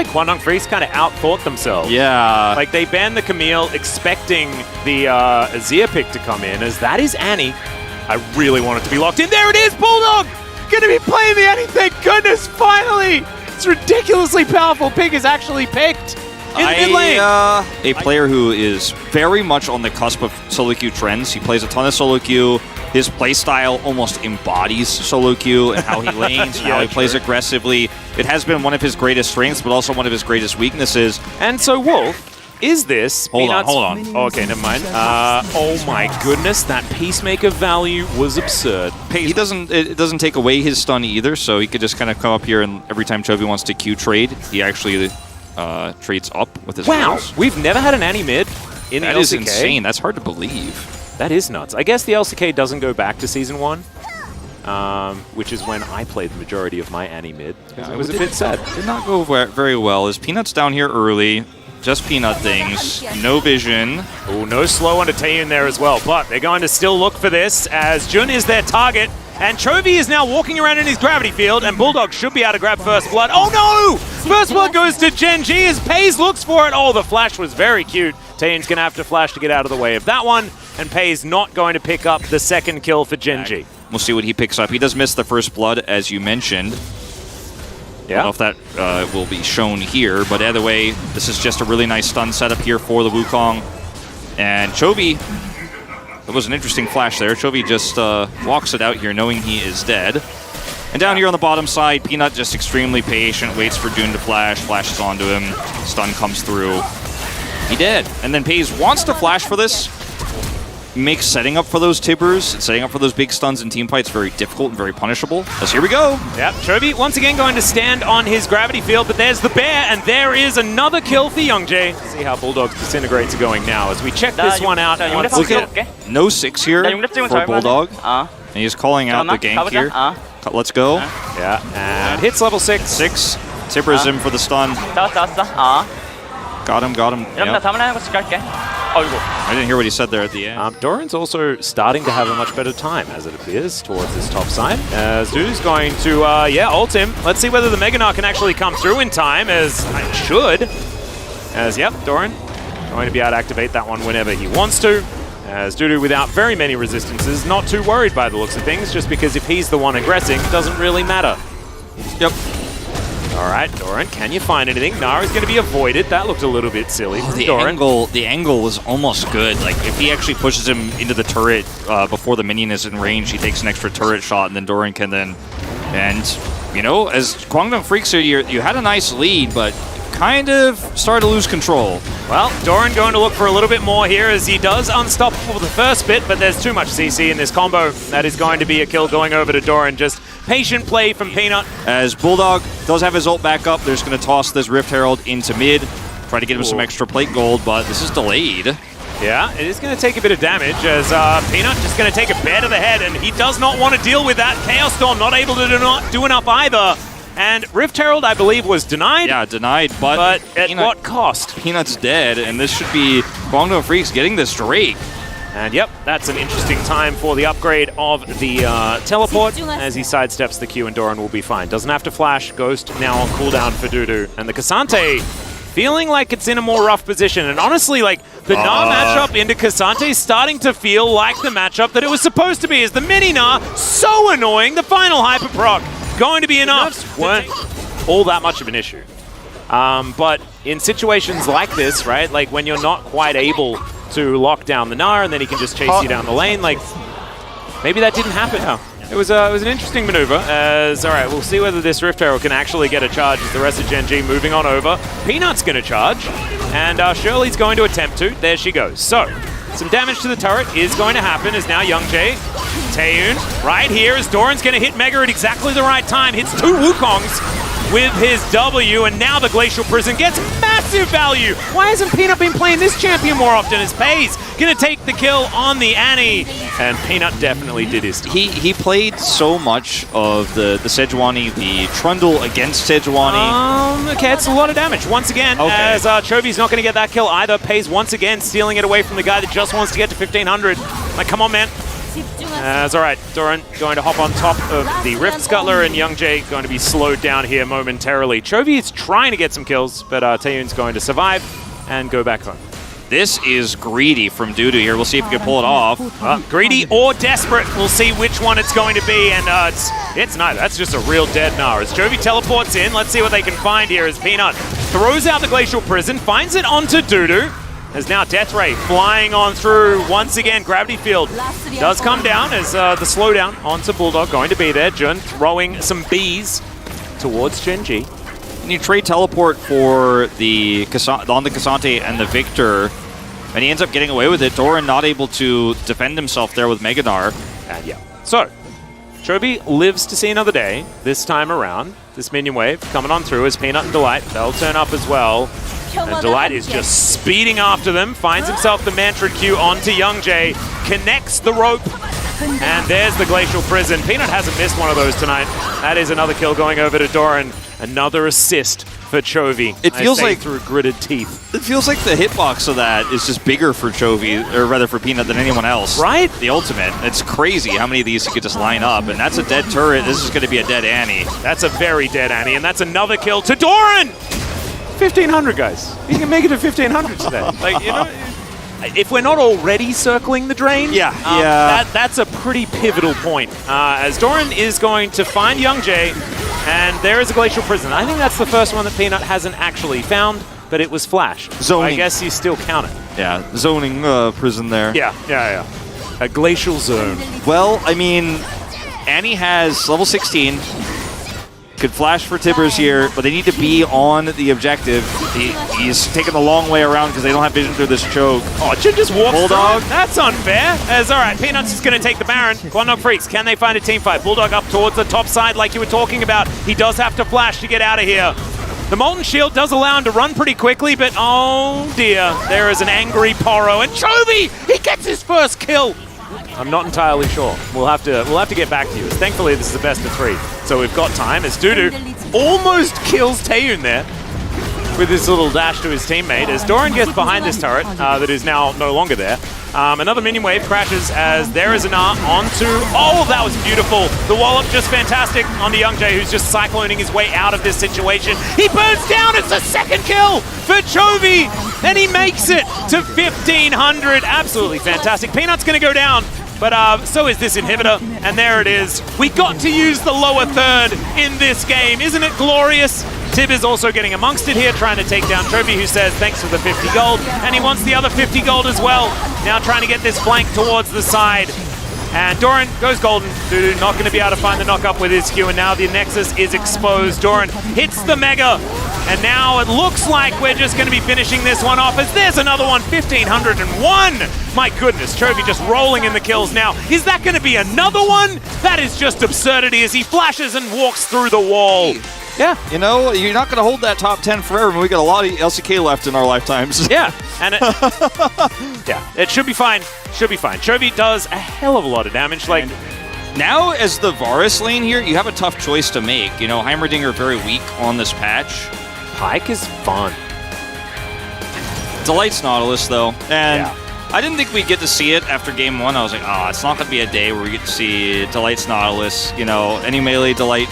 Kwangdong Freaks kind of outthought themselves. Yeah. Like, they banned the Camille expecting the Azir pick to come in, as that is Annie. I really want it to be locked in. There it is, Bulldog! Gonna be playing the Annie, thank goodness, finally! It's ridiculously powerful pick is actually picked in the mid lane. A player who is very much on the cusp of solo queue trends. He plays a ton of solo queue. His playstyle almost embodies solo queue and how he lanes, and how he plays aggressively. It has been one of his greatest strengths, but also one of his greatest weaknesses. And so, Wolf, is this Hold on. Oh, okay, never mind. Oh my goodness, that Peacemaker value was absurd. It doesn't take away his stun either, so he could just kind of come up here and every time Chovy wants to Q trade, he actually trades up with his rolls. We've never had an Annie mid in the LCK. That is insane. That's hard to believe. That is nuts. I guess the LCK doesn't go back to Season 1, which is when I played the majority of my Annie mid. It was a bit sad. Did not go very well. As Peanut's down here early, just Peanut things, no vision. Oh, no slow onto Taeyun there as well, but they're going to still look for this as Jun is their target. And Chovy is now walking around in his gravity field, and Bulldog should be able to grab First Blood. Oh no! First Blood goes to Gen G as Pays looks for it. Oh, the flash was very cute. Taeyun's going to have to flash to get out of the way of that one, and Pays not going to pick up the second kill for Gen G. We'll see what he picks up. He does miss the First Blood, as you mentioned. Yeah. I don't know if that will be shown here, but either way, this is just a really nice stun setup here for the Wukong. And Chovy, it was an interesting flash there. Chovy just walks it out here knowing he is dead. And down here on the bottom side, Peanut just extremely patient, waits for Jun to flash, flashes onto him, stun comes through. He did. And then Pays wants to flash for this. Makes setting up for those Tibbers and setting up for those big stuns in team fights very difficult and very punishable. As here we go. Yep, Chovy once again going to stand on his gravity field, but there's the bear, and there is another kill for Youngjae. See how Bulldog's disintegrates are going now as we check this one out. Look at no 6 here for Bulldog. And he's calling out the gank here. Let's go. Yeah, and hits level 6. 6. Tibbers him for the stun. Got him. Yep. I didn't hear what he said there at the end. Doran's also starting to have a much better time, as it appears, towards this top side. As Dudu's going to, ult him. Let's see whether the Mega Gnar can actually come through in time, as it should. As, yep, Doran going to be able to activate that one whenever he wants to. As Dudu, without very many resistances, not too worried by the looks of things, just because if he's the one aggressing, it doesn't really matter. Yep. All right, Doran, can you find anything? Gnar is going to be avoided. That looked a little bit silly. The angle was almost good. Like, if he actually pushes him into the turret before the minion is in range, he takes an extra turret shot, and then Doran can then... And, you know, as Kwangdong Freaks here, you had a nice lead, but kind of started to lose control. Well, Doran going to look for a little bit more here as he does unstoppable for the first bit, but there's too much CC in this combo. That is going to be a kill going over to Doran. Just patient play from Peanut. As Bulldog does have his ult back up, they're just going to toss this Rift Herald into mid, try to get him some extra plate gold, but this is delayed. Yeah, it is going to take a bit of damage as Peanut just going to take a bear to the head, and he does not want to deal with that. Chaos Storm not able to do enough either. And Rift Herald, I believe, was denied. Yeah, denied, but at what cost? Peanut's dead, and this should be Kwangdong Freaks getting this Drake. And yep, that's an interesting time for the upgrade of the teleport as he sidesteps the Q, and Doran will be fine. Doesn't have to flash. Ghost now on cooldown for Dudu. And the K'Sante feeling like it's in a more rough position. And honestly, like, the Gnar matchup into K'Sante is starting to feel like the matchup that it was supposed to be. As the mini Gnar, so annoying, the final hyper proc going to be enough. Weren't all that much of an issue. But in situations like this, right, like when you're not quite able to lock down the Gnar and then he can just chase you down the lane, like, maybe that didn't happen. It was an interesting maneuver. As, all right, we'll see whether this Rift Herald can actually get a charge as the rest of Gen G moving on over. Peanut's going to charge, and Shirley's going to attempt to. There she goes. So, some damage to the turret is going to happen as now Youngjae, Taeyun, right here as Doran's going to hit Mega at exactly the right time. Hits 2 Wukongs with his W, and now the Glacial Prison gets massive value. Why hasn't Peanut been playing this champion more often? As Pays going to take the kill on the Annie, and Peanut definitely did his time. He played so much of the Sejuani, the Trundle against Sejuani. Okay, it's a lot of damage. Once again, as Chovy's not going to get that kill either. Pays once again stealing it away from the guy that just wants to get to 1500. Like, come on, man. That's all right. Doran going to hop on top of the Rift Scuttler, and Youngjae going to be slowed down here momentarily. Chovy is trying to get some kills, but Taeyun's going to survive and go back home. This is greedy from Dudu here. We'll see if he can pull it off. Greedy or desperate. We'll see which one it's going to be, and it's neither. That's just a real dead Gnar. As Chovy teleports in, let's see what they can find here as Peanut throws out the Glacial Prison, finds it onto Dudu. As now Death Ray flying on through once again. Gravity Field does come down as the slowdown onto Bulldog going to be there. Jun throwing some bees towards Genji. And you trade teleport for the on the Cassante and the Victor, and he ends up getting away with it. Doran not able to defend himself there with Mega Gnar. And yeah. So, Chovy lives to see another day this time around. This minion wave coming on through as Peanut and Delight. They'll turn up as well. And Delight is just speeding after them, finds himself the Mantra Q onto Youngjae, connects the rope, and there's the Glacial Prison. Peanut hasn't missed one of those tonight. That is another kill going over to Doran. Another assist for Chovy. It feels like through gritted teeth. It feels like the hitbox of that is just bigger for Chovy, or rather for Peanut, than anyone else. Right? The ultimate. It's crazy how many of these he could just line up, and that's a dead turret. This is going to be a dead Annie. That's a very dead Annie, and that's another kill to Doran! 1,500, guys. You can make it to 1,500 today. Like, you know, if we're not already circling the drain, that's a pretty pivotal point. As Doran is going to find Youngjae, and there is a Glacial Prison. I think that's the first one that Peanut hasn't actually found, but it was flashed. Zoning. I guess you still count it. Yeah, zoning prison there. Yeah. A glacial zone. Well, I mean, Annie has level 16. Could flash for Tibbers here, but they need to be on the objective. He's taking the long way around because they don't have vision through this choke. Oh, Jin just walks Bulldog. through. That's unfair. As all right, Peanuts is going to take the Baron. Quandong Freaks, can they find a team fight? Bulldog up towards the top side like you were talking about. He does have to flash to get out of here. The Molten Shield does allow him to run pretty quickly, but oh dear, there is an angry Poro, and Chovy, he gets his first kill. I'm not entirely sure. We'll have to get back to you. Thankfully, this is the best of 3, so we've got time. As Dudu almost kills Taeyun there with his little dash to his teammate. As Doran gets behind this turret that is now no longer there. Another minion wave crashes as there is an R onto... Oh, that was beautiful. The wallop just fantastic on the Youngjae, who's just cycloning his way out of this situation. He burns down. It's the second kill for Chovy, and he makes it to 1,500. Absolutely fantastic. Peanut's going to go down, but so is this inhibitor, and there it is. We got to use the lower third in this game. Isn't it glorious? Tib is also getting amongst it here, trying to take down Chovy, who says thanks for the 50 gold, and he wants the other 50 gold as well. Now trying to get this flank towards the side. And Doran goes golden. Dudu not going to be able to find the knock-up with his Q, and now the Nexus is exposed. Doran hits the Mega, and now it looks like we're just going to be finishing this one off as there's another one, 1,501! My goodness, Chovy just rolling in the kills now. Is that going to be another one? That is just absurdity as he flashes and walks through the wall. Yeah. You know, you're not going to hold that top 10 forever, and we got a lot of LCK left in our lifetimes. Yeah, and it should be fine. Should be fine. Chovy does a hell of a lot of damage. Like, now, as the Varus lane here, you have a tough choice to make. You know, Heimerdinger very weak on this patch. Pyke is fun. Delight's Nautilus, though. And yeah. I didn't think we'd get to see it after game 1. I was like, it's not going to be a day where we get to see Delight's Nautilus. You know, any melee Delight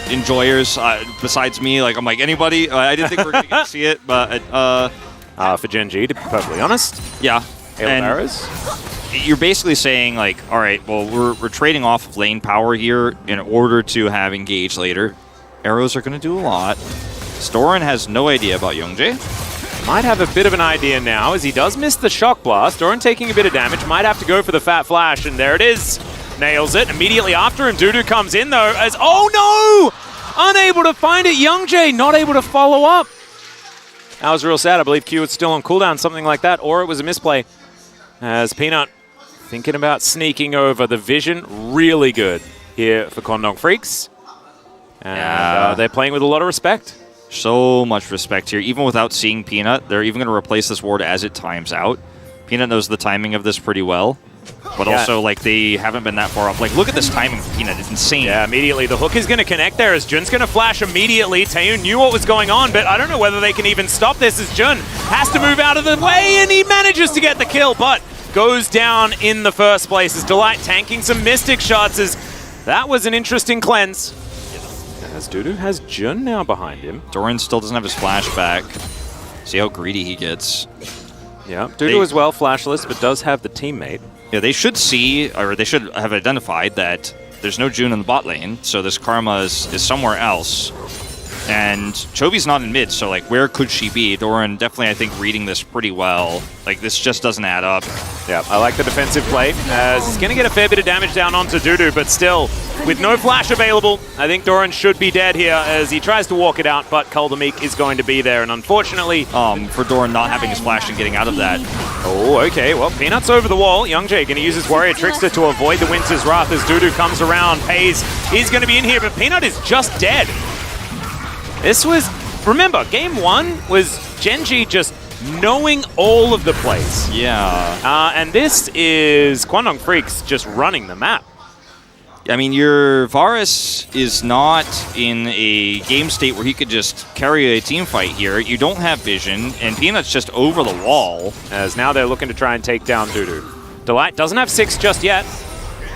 enjoyers besides me. Like, I'm like, anybody? I didn't think we were going to get to see it, but... for Genji, to be perfectly honest. Yeah. Hail arrows. You're basically saying, like, all right, well, we're trading off of lane power here in order to have engage later. Arrows are going to do a lot. Doran has no idea about Youngjae. Might have a bit of an idea now, as he does miss the Shock Blast. Doran taking a bit of damage, might have to go for the Fat Flash, and there it is. Nails it. Immediately after him, Dudu comes in, though, as... Oh, no! Unable to find it. Youngjae not able to follow up. That was real sad. I believe Q was still on cooldown, something like that, or it was a misplay. As Peanut thinking about sneaking over. The vision really good here for Quandong Freaks. And they're playing with a lot of respect. So much respect here. Even without seeing Peanut, they're even going to replace this ward as it times out. Peanut knows the timing of this pretty well. But also, like, they haven't been that far up. Like, look at this timing for Peanut. It's insane. Yeah, immediately. The hook is going to connect there as Jun's going to flash immediately. Taeyun knew what was going on, but I don't know whether they can even stop this as Jun has to move out of the way, and he manages to get the kill. But KDF goes down in the first place as Delight tanking some Mystic shots. As that was an interesting cleanse. As Dudu has Jun now behind him. Doran still doesn't have his flashback. See how greedy he gets. Yeah, Dudu as well, flashless, but does have the teammate. Yeah, they should see, or they should have identified that there's no June in the bot lane, so this Karma is somewhere else. And Chovy's not in mid, so like, where could she be? Doran definitely, I think, reading this pretty well. Like, this just doesn't add up. Yeah, I like the defensive play, as he's going to get a fair bit of damage down onto Dudu, but still, with no flash available, I think Doran should be dead here as he tries to walk it out, but Kuldamik is going to be there, and unfortunately... for Doran not having his flash and getting out of that. Oh, okay, well, Peanut's over the wall. Youngjae going to use his Warrior Trickster to avoid the Winter's Wrath as Dudu comes around. Pays, he's going to be in here, but Peanut is just dead. This was, remember, game one was Genji just knowing all of the plays. Yeah. And this is Kwangdong Freaks just running the map. I mean, your Varus is not in a game state where he could just carry a team fight here. You don't have vision, and Peanut's just over the wall. As now they're looking to try and take down Dudu. Delight doesn't have 6 just yet.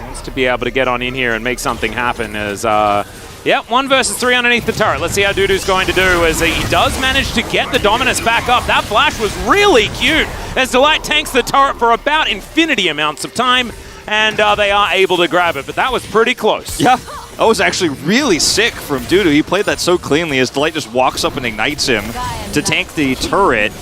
Wants to be able to get on in here and make something happen as... yeah, 1 versus 3 underneath the turret. Let's see how Dudu's going to do as he does manage to get the Dominus back up. That flash was really cute as Delight tanks the turret for about infinity amounts of time, and they are able to grab it, but that was pretty close. Yeah, that was actually really sick from Dudu. He played that so cleanly as Delight just walks up and ignites him to tank the turret,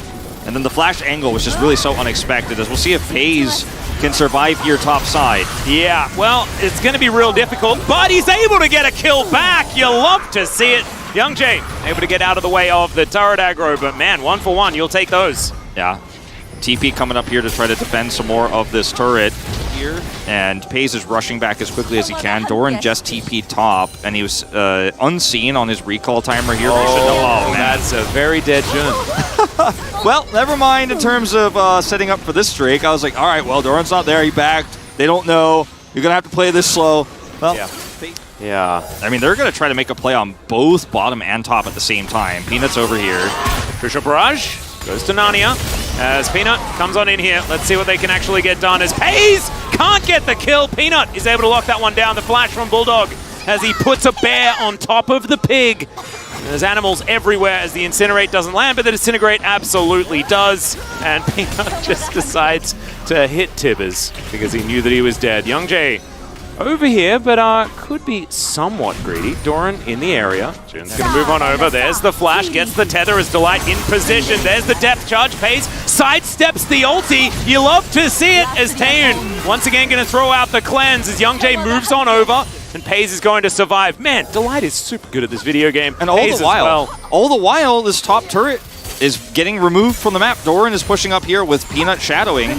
and then the flash angle was just really so unexpected as we'll see if Pays can survive here top side. Yeah, well, it's going to be real difficult, but he's able to get a kill back. You love to see it. Youngjae able to get out of the way of the turret aggro, but man, 1 for 1, you'll take those. Yeah. TP coming up here to try to defend some more of this turret here. And Pays is rushing back as quickly as he can. Doran just TP'd top, and he was unseen on his recall timer here. Oh, that's a very dead Jun. Well, never mind in terms of setting up for this streak. I was like, all right, well, Doran's not there. He backed. They don't know. You're going to have to play this slow. Well, yeah. I mean, they're going to try to make a play on both bottom and top at the same time. Peanut's over here. Crucial Barrage goes to Narnia as Peanut comes on in here. Let's see what they can actually get done as Pays can't get the kill. Peanut is able to lock that one down. The flash from Bulldog as he puts a bear on top of the pig. There's animals everywhere as the Incinerate doesn't land, but the Disintegrate absolutely does. And Peanut just decides to hit Tibbers because he knew that he was dead. Youngjae over here, but could be somewhat greedy. Doran in the area. Jun's going to move on over. There's the flash, gets the tether as Delight in position. There's the depth charge. Pays, sidesteps the ulti. You love to see it as Taeun once again going to throw out the cleanse as Youngjae moves on over. And Pays is going to survive. Man, Delight is super good at this video game. And all the while, this top turret is getting removed from the map. Doran is pushing up here with Peanut shadowing.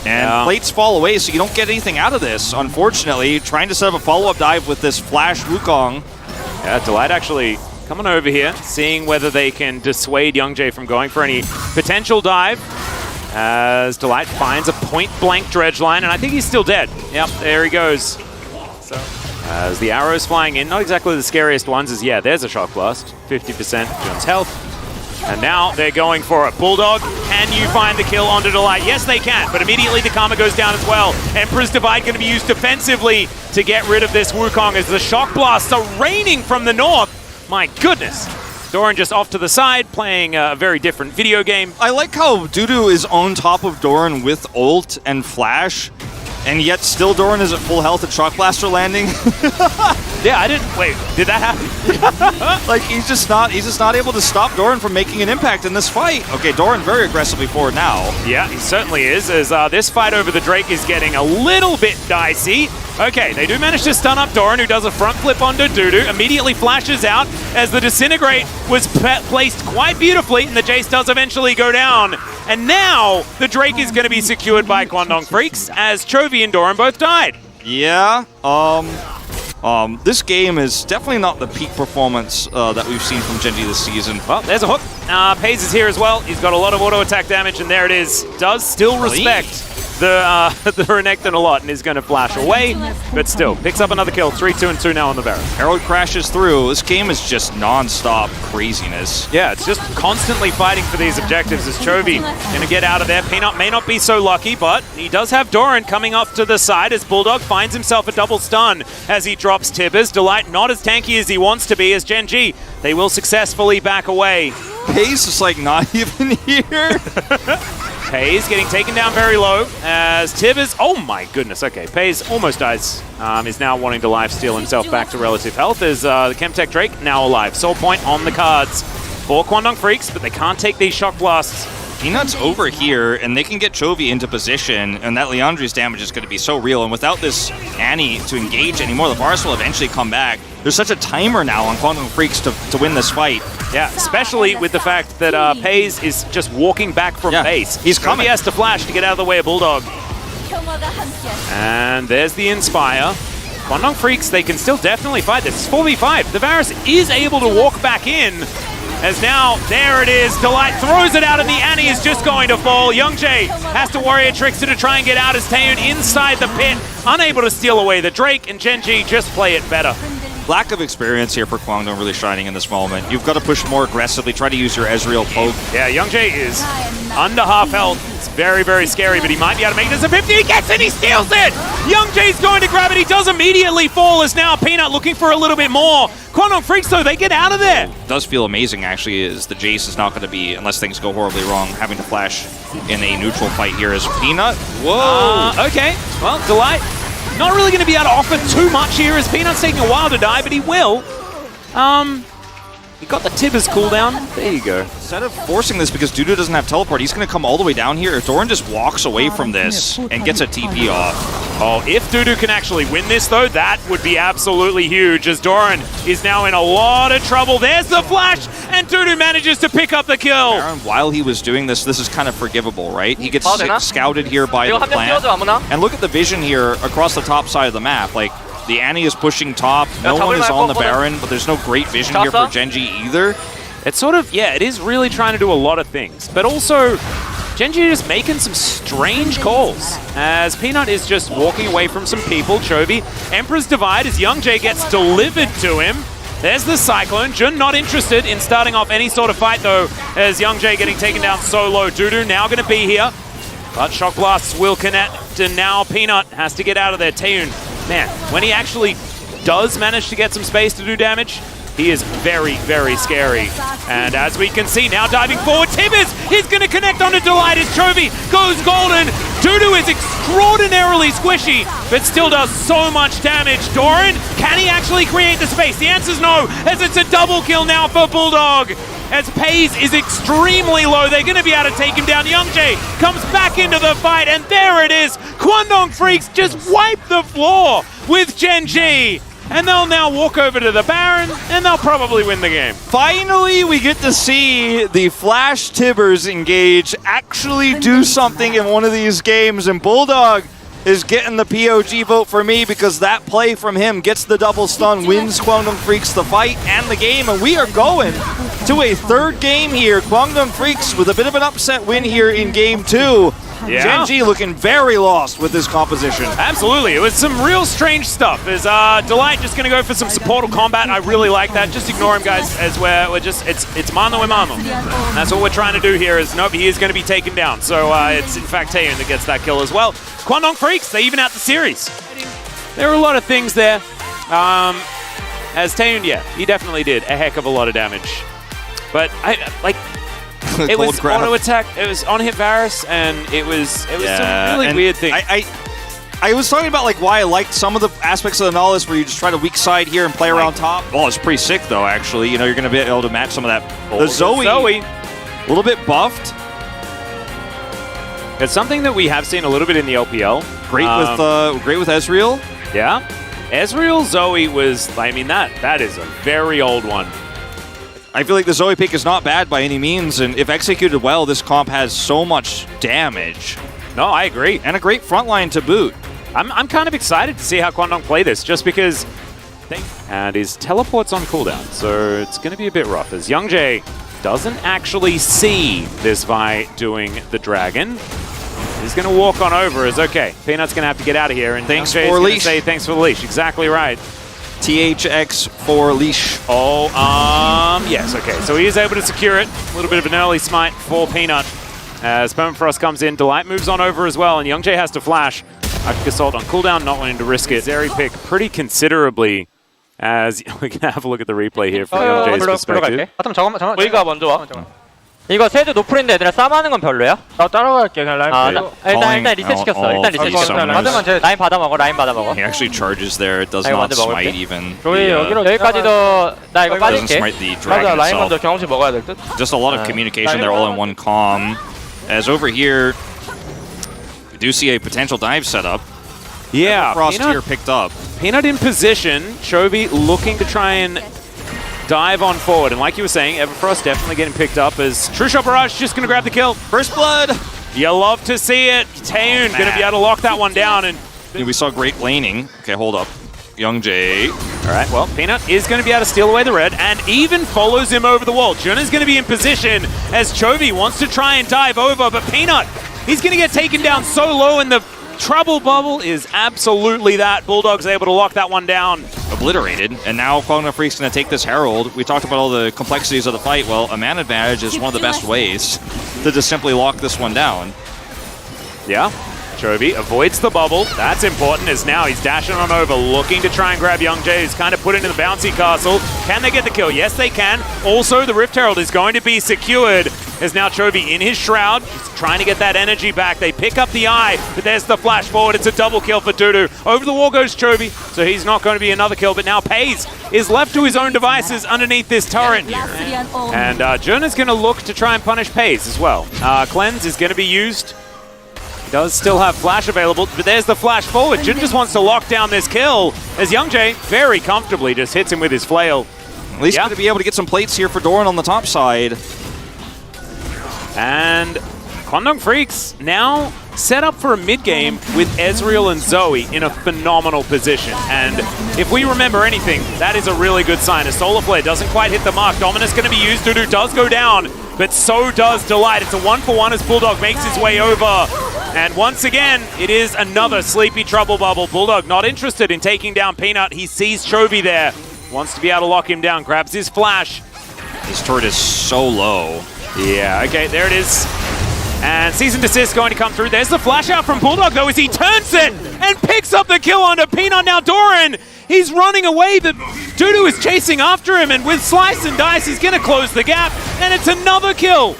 And plates fall away, so you don't get anything out of this, unfortunately. Trying to set up a follow-up dive with this flash Wukong. Yeah, Delight actually coming over here, seeing whether they can dissuade Youngjae from going for any potential dive. As Delight finds a point-blank dredge line, and I think he's still dead. Yep, there he goes. So, as the arrows flying in, not exactly the scariest ones, as yeah, there's a shock blast. 50% Jun's health. And now they're going for it. Bulldog, can you find the kill onto Delight? Yes, they can, but immediately the Karma goes down as well. Emperor's Divide going to be used defensively to get rid of this Wukong as the shock blasts are raining from the north. My goodness. Doran just off to the side, playing a very different video game. I like how Dudu is on top of Doran with ult and flash, and yet still Doran is at full health and shock blaster landing. Yeah, I didn't. Wait, did that happen? Like he's just not able to stop Doran from making an impact in this fight. Okay, Doran very aggressively forward now. Yeah, he certainly is. As this fight over the Drake is getting a little bit dicey. Okay, they do manage to stun up Doran, who does a front flip onto Dudu. Immediately flashes out as the Disintegrate was placed quite beautifully, and the Jace does eventually go down. And now the Drake is going to be secured by Kwangdong Freaks as Chovy and Doran both died. Yeah. This game is definitely not the peak performance that we've seen from Genji this season. Well, there's a hook. Pays is here as well. He's got a lot of auto attack damage, and there it is. Does still respect the Renekton a lot and is going to flash away, but still picks up another kill. 3-2 and 2 now on the Baron. Herald crashes through. This game is just non-stop craziness. Yeah, it's just constantly fighting for these objectives as Chovy going to get out of there. Peanut may not be so lucky, but he does have Doran coming off to the side as Bulldog finds himself a double stun as he drops Tibbers. Delight not as tanky as he wants to be as Gen G. They will successfully back away. Pace is like not even here. Pace getting taken down very low as Tibbers, oh my goodness, okay, Pace almost dies. Is now wanting to lifesteal himself back to relative health as the Chemtech Drake now alive. Soul Point on the cards for Kwangdong Freaks, but they can't take these shock blasts. Peanut's over here, and they can get Chovy into position, and that Leandri's damage is going to be so real. And without this Annie to engage anymore, the Varus will eventually come back. There's such a timer now on Kwangdong Freaks to win this fight. Yeah, especially with the fact that Paze is just walking back from base. He's coming. He has to flash to get out of the way of Bulldog. And there's the Inspire. Kwangdong Freaks, they can still definitely fight this. It's 4v5. The Varus is able to walk back in. As now, there it is, Delight throws it out and the Annie is just going to fall. Youngjae has to Warrior Trickster to try and get out as Taeyoon inside the pit, unable to steal away the Drake, and Genji just play it better. Lack of experience here for Kwangdong really shining in this moment. You've got to push more aggressively, try to use your Ezreal poke. Yeah, Youngjae is under half health. It's very, very scary, but he might be able to make this a 50. He gets it, he steals it! Youngjae's going to grab it, he does immediately fall as now Peanut looking for a little bit more. Kwangdong Freaks though, they get out of there. It does feel amazing actually, is the Jace is not going to be, unless things go horribly wrong, having to flash in a neutral fight here as Peanut. Whoa! Okay, well, Delight not really going to be able to offer too much here as Peanut's taking a while to die, but he will. He got the Tibbers cooldown. There you go. Instead of forcing this because Dudu doesn't have teleport, he's going to come all the way down here. If Doran just walks away from this and gets a TP off. Oh, if Dudu can actually win this though, that would be absolutely huge as Doran is now in a lot of trouble. There's the flash and Dudu manages to pick up the kill. Aaron, while he was doing this, this is kind of forgivable, right? He gets scouted here by the plant. And look at the vision here across the top side of the map. Like, the Annie is pushing top, no one is on the Baron, but there's no great vision here for Genji either. It's sort of, yeah, it is really trying to do a lot of things, but also Genji is making some strange calls as Peanut is just walking away from some people. Chovy, Emperor's Divide as Youngjae gets delivered to him. There's the Cyclone. Jun not interested in starting off any sort of fight though, as Youngjae getting taken down so low. Dudu now going to be here, but Shock Blasts will connect, and now Peanut has to get out of there. Taeyoon, man, when he actually does manage to get some space to do damage, he is very, very scary. And as we can see, now diving forward, Tibbers is going to connect onto Delight as Chovy goes golden. Dudu is extraordinarily squishy, but still does so much damage. Doran, can he actually create the space? The answer's no, as it's a double kill now for Bulldog. As Paze is extremely low, they're going to be able to take him down. Youngjae comes back into the fight, and there it is. Kwangdong Freaks just wipe the floor with Genji. And they'll now walk over to the Baron, and they'll probably win the game. Finally, we get to see the Flash Tibbers engage actually do something in one of these games, and Bulldog is getting the POG vote for me because that play from him gets the double stun, wins Kwangdong Freaks the fight and the game, and we are going to a third game here. Kwangdong Freaks with a bit of an upset win here in game 2. Yeah. Genji looking very lost with this composition. Absolutely, it was some real strange stuff. Is Delight just gonna go for some supportal combat? I really like that. Just ignore him, guys, as we're just, it's mano a mano. That's what we're trying to do here is, nope, he is gonna be taken down. So it's in fact Taeyoon that gets that kill as well. Kwangdong Freaks, they even out the series. There are a lot of things there. As Taeyoon, yeah, he definitely did a heck of a lot of damage. But it was auto attack. It was on hit Varus, and it was some really weird things. I was talking about like why I liked some of the aspects of the Nihilus where you just try to weak side here and play around top. Oh, it's pretty sick though. Actually, you know, you're going to be able to match some of that. The Zoe, a little bit buffed. It's something that we have seen a little bit in the LPL. Great with Ezreal. Yeah, Ezreal Zoe was. I mean that is a very old one. I feel like the Zoe pick is not bad by any means, and if executed well, this comp has so much damage. No, I agree. And a great front line to boot. I'm kind of excited to see how Kwangdong play this, just because... And his teleport's on cooldown, so it's going to be a bit rough, as Youngjae doesn't actually see this Vi doing the dragon. He's going to walk on over. It's okay. Peanut's going to have to get out of here. And thanks Young Jay's for gonna leash. say thanks for the leash. Exactly right. THX for leash. Oh, yes, okay. So he is able to secure it. A little bit of an early smite for Peanut. As Permafrost comes in, Delight moves on over as well, and Young Jay has to flash. Arctic Assault on cooldown, not wanting to risk it. Zeri pick pretty considerably as we can have a look at the replay here from Young Jay's perspective. 잠깐만. 우리가 먼저 와. 이거 세드 노플인데 얘들아 싸움하는 건 별로야? 나 따라갈게 그냥 라인. 일단 리셋 시켰어. 일단 리셋 시켰어. 받으면 돼. 라인 받아 먹어. He actually charges there. It does I not want to smite 먹을게. even. 저희 The, 여기로 여기까지도 나 이거 doesn't 빠질게. smite the 맞아 dragon 라인 먼저 itself. 경험치 먹어야 될 듯. Just a lot of communication there, all in one comm. As over here, we do see a potential dive setup. Yeah, Frost here picked up. Peanut in position. Chovy looking to try and dive on forward. And like you were saying, Everfrost definitely getting picked up as True Shot Barrage just going to grab the kill. First blood. You love to see it. Taeyoon going to be able to lock that one down. And We saw great laning. Okay, hold up. Young Jay. all right, well, Peanut is going to be able to steal away the red and even follows him over the wall. Junna's going to be in position as Chovy wants to try and dive over, but Peanut, he's going to get taken down so low, and the trouble bubble is absolutely that. Bulldog's able to lock that one down. Obliterated, and now Quagga Freak's going to take this Herald. We talked about all the complexities of the fight. Well, a man advantage is one of the best ways to just simply lock this one down. Yeah, Chovy avoids the bubble. That's important as now he's dashing on over, looking to try and grab Young Jay, who's kind of put into the bouncy castle. Can they get the kill? Yes, they can. Also, the Rift Herald is going to be secured as now Chovy in his shroud, just trying to get that energy back. They pick up the eye, but there's the flash forward. It's a double kill for Dudu. Over the wall goes Chovy, so he's not going to be another kill, but now Pays is left to his own devices underneath this turret here. And Junna's going to look to try and punish Pays as well. Cleanse is going to be used. He does still have flash available, but there's the flash forward. Jun just wants to lock down this kill as Young Jay very comfortably just hits him with his flail. At least going to be able to get some plates here for Doran on the top side. And Kwangdong Freaks now set up for a mid-game with Ezreal and Zoe in a phenomenal position. And if we remember anything, that is a really good sign. A Solar Flare doesn't quite hit the mark. Dominus going to be used. Dudu does go down, but so does Delight. It's a 1-for-1 as Bulldog makes his way over. And once again, it is another sleepy trouble bubble. Bulldog not interested in taking down Peanut. He sees Chovy there. Wants to be able to lock him down. Grabs his flash. This turret is so low. Yeah, okay, there it is. And Cease and Desist going to come through. There's the flash out from Bulldog, though, as he turns it and picks up the kill onto Peanut. Now Doran, he's running away, but Dudu is chasing after him, and with Slice and Dice, he's going to close the gap, and it's another kill.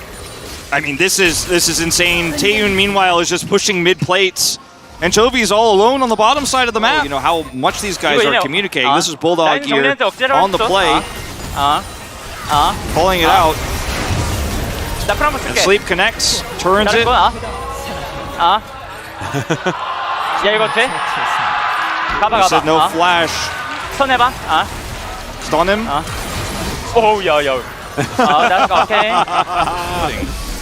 I mean, this is insane. Taeyoon, meanwhile, is just pushing mid plates. And Chovy's all alone on the bottom side of the map. You know how much these guys are communicating. This is Bulldog here on the play. Pulling it out. And Sleep connects, turns it. 야 이거 돼? 가봐 Said no flash. 손 해봐. Stun him. 오우 야야. that's okay.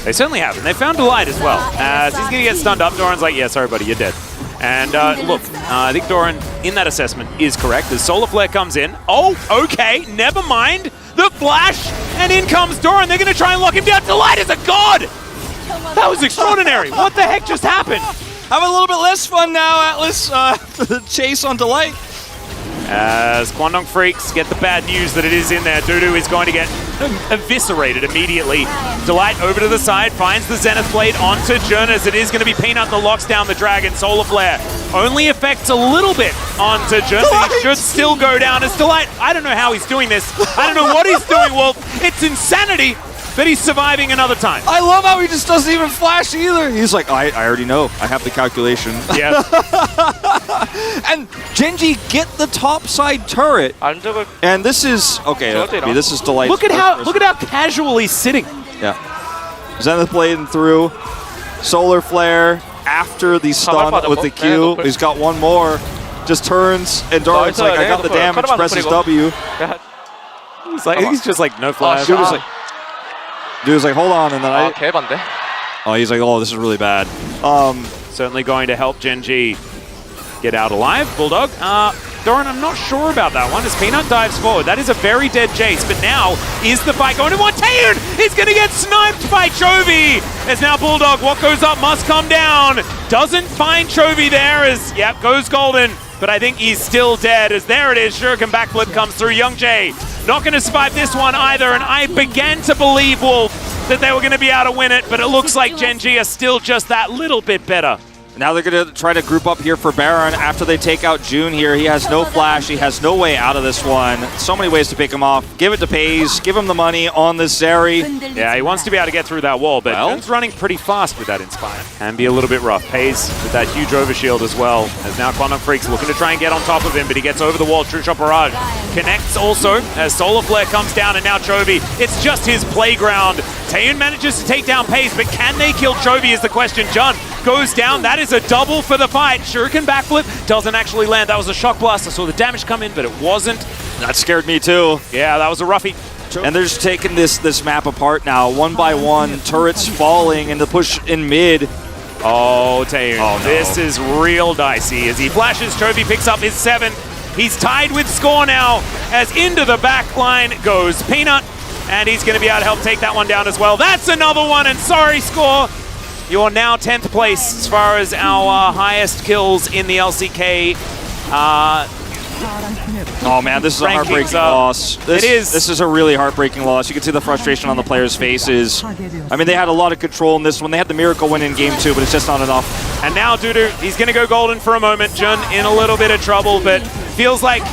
They certainly have, and they found Delight as well. As he's going to get stunned up, Doran's like, yeah, sorry, buddy, you're dead. And look, I think Doran, in that assessment, is correct. The Solar Flare comes in. Oh, okay, never mind. The flash, and in comes Doran. They're going to try and lock him down. Delight is a god! That was extraordinary. What the heck just happened? Having a little bit less fun now, Atlas. The chase on Delight. As Kwangdong Freaks get the bad news that it is in there, Dudu is going to get eviscerated immediately. Delight over to the side, finds the Zenith Blade onto Jun, as it is going to be Peanut that locks down the Dragon. Solar Flare only affects a little bit onto Jun, but he should still go down as Delight. I don't know how he's doing this. I don't know what he's doing, Wolf. It's insanity, but he's surviving another time. I love how he just doesn't even flash either. He's like, I already know. I have the calculation. Yeah. And Genji get the top side turret. 안 죽을. And this is okay. This is Delight. Look at how casual he's sitting. Yeah. Zenith Blade through. Solar Flare after the stun with the Q. He's got one more. Just turns and Doran's like, I got the damage. Presses W. He's just like, no flash. Dude was like, hold on, and then 개반대. he's like, oh, this is really bad. Certainly going to help Genji get out alive. Bulldog Doran, I'm not sure about that one as Peanut dives forward. That is a very dead Jace, but now is the fight going to want Taeun? He's going to get sniped by Chovy. As now Bulldog, what goes up must come down. Doesn't find Chovy there as, yep, goes golden. But I think he's still dead as there it is. Shuriken backflip comes through. Young Jay not going to survive this one either. And I began to believe, Wolf, that they were going to be able to win it. But it looks like Gen G are still just that little bit better. Now they're going to try to group up here for Baron after they take out June here. He has no flash. He has no way out of this one. So many ways to pick him off. Give it to Pays. Give him the money on this Zeri. Yeah, he wants to be able to get through that wall, but June's running pretty fast with that Inspire. Can be a little bit rough. Pays with that huge overshield as well. As now Quantum Freak's looking to try and get on top of him, but he gets over the wall. True Shot Barrage connects also as Solar Flare comes down, and now Chovy. It's just his playground. Taeun manages to take down Pays, but can they kill Chovy is the question. Jun goes down. That is a double for the fight. Shuriken backflip doesn't actually land. That was a shock blast. I saw the damage come in, but it wasn't. That scared me too. Yeah, that was a roughie. And they're just taking this map apart now, one by one. Turrets falling, and the push in mid. Oh, Taeun. Oh, no. This is real dicey. As he flashes, Chovy picks up his 7. He's tied with score now, as into the back line goes Peanut, and he's going to be able to help take that one down as well. That's another one, and sorry, Score. You're now 10th place as far as our highest kills in the LCK. Oh man, this is a heartbreaking loss. It is. This is a really heartbreaking loss. You can see the frustration on the players' faces. I mean, they had a lot of control in this one. They had the miracle win in game 2, but it's just not enough. And now Dudu, he's going to go golden for a moment. Jun in a little bit of trouble, but feels like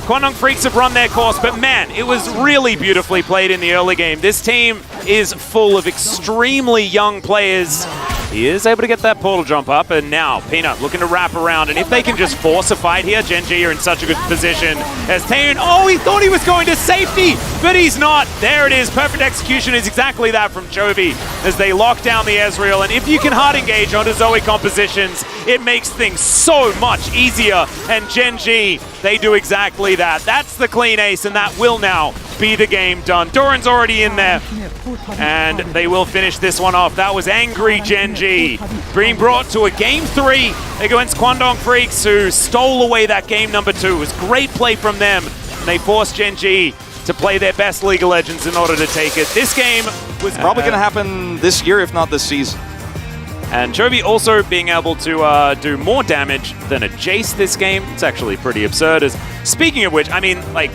Kwangdong Freaks have run their course. But man, it was really beautifully played in the early game. This team is full of extremely young players. He is able to get that portal jump up, and now Peanut looking to wrap around. And if they can just force a fight here, Gen G are in such a good position. As Taeun, oh, he thought he was going to safety, but he's not. There it is. Perfect execution is exactly that from Chovy as they lock down the Ezreal. And if you can hard engage onto Zoe compositions, it makes things so much easier. And Gen G, they do exactly that. That's the clean ace, and that will now be the game done. Doran's already in there, and they will finish this one off. That was angry Gen G being brought to a game 3 against Kwangdong Freaks, who stole away that game number 2. It was great play from them. They forced Gen G to play their best League of Legends in order to take it. This game was probably going to happen this year, if not this season. And Chovy also being able to do more damage than a Jace this game. It's actually pretty absurd. As speaking of which, I mean, like,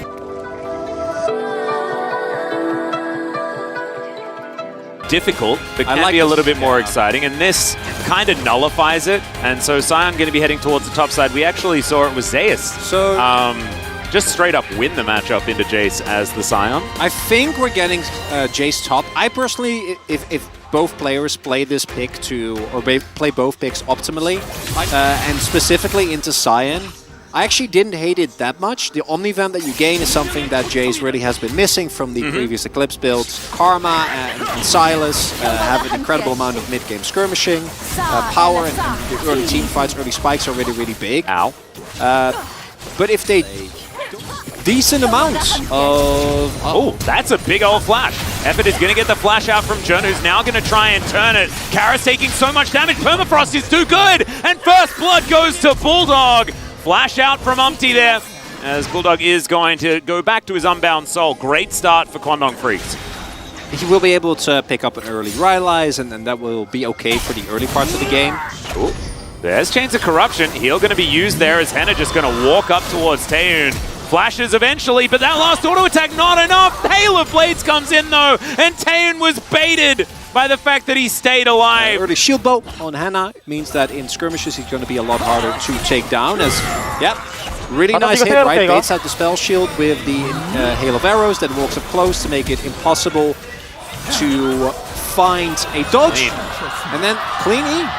difficult, but can be a little bit more exciting, and this kind of nullifies it. And so Sion going to be heading towards the top side. We actually saw it was Zeus. So just straight up win the matchup into Jace as the Sion. I think we're getting Jace top. I personally, if both players play this pick or play both picks optimally, and specifically into Sion, I actually didn't hate it that much. The Omnivamp that you gain is something that Jace really has been missing from the previous Eclipse builds. Karma and Silas have an incredible amount of mid-game skirmishing. Power and the early team fights, early spikes are really, really big. Ow. But if they... decent amounts of... Oh, that's a big old flash. Effort is going to get the flash out from Jun, who's now going to try and turn it. Kara's taking so much damage. Permafrost is too good. And first blood goes to Bulldog. Flash out from Umpty there, as Bulldog is going to go back to his Unbound Soul. Great start for Kwangdong Freaks. He will be able to pick up an early Rylai's, and then that will be okay for the early parts of the game. Ooh. There's Chains of Corruption. Heal going to be used there as Henna just going to walk up towards Taeun. Flashes eventually, but that last auto attack not enough. Hail of Blades comes in though, and Taeun was baited by the fact that he stayed alive. Early shield bow on Henna means that in skirmishes he's going to be a lot harder to take down. As, yep, really nice hit, right? Baits out the spell shield with the Hail of Arrows, then walks up close to make it impossible to find a dodge. And then clean E.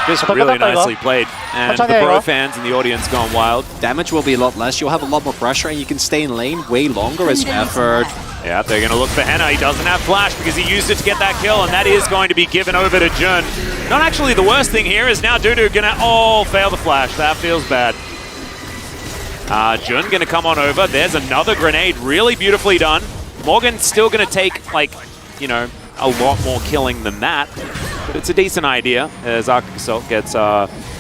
Just really nicely played, and the Bro fans in the audience gone wild. Damage will be a lot less, you'll have a lot more pressure, and you can stay in lane way longer as Effort. Yeah, they're going to look for Henna. He doesn't have flash because he used it to get that kill, and that is going to be given over to Jun. Not actually the worst thing here is now Dudu going to, fail the flash. That feels bad. Jun going to come on over. There's another grenade, really beautifully done. Morgan's still going to take, like, you know, a lot more killing than that. But it's a decent idea as Arc Assault gets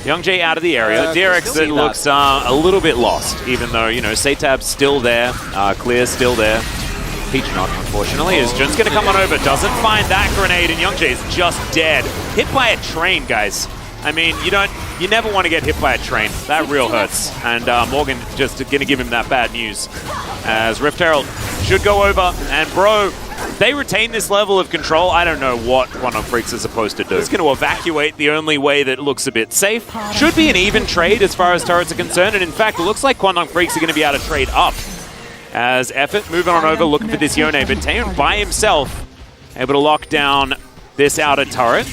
Youngjae out of the area. DRX see looks a little bit lost, even though, you know, Satab's still there, Clear's still there. Peach not, unfortunately, as Jun's going to come on over. Doesn't find that grenade, and Youngjae is just dead. Hit by a train, guys. I mean, you never want to get hit by a train. That real hurts. And Morgan just going to give him that bad news. As Rift Herald should go over, and bro, they retain this level of control. I don't know what Quantum Freaks is supposed to do. It's going to evacuate the only way that looks a bit safe. Should be an even trade as far as turrets are concerned, and in fact, it looks like Quantum Freaks are going to be able to trade up. As Effort moving on over, looking for this Yone, but Taeyeon by himself able to lock down this outer turret.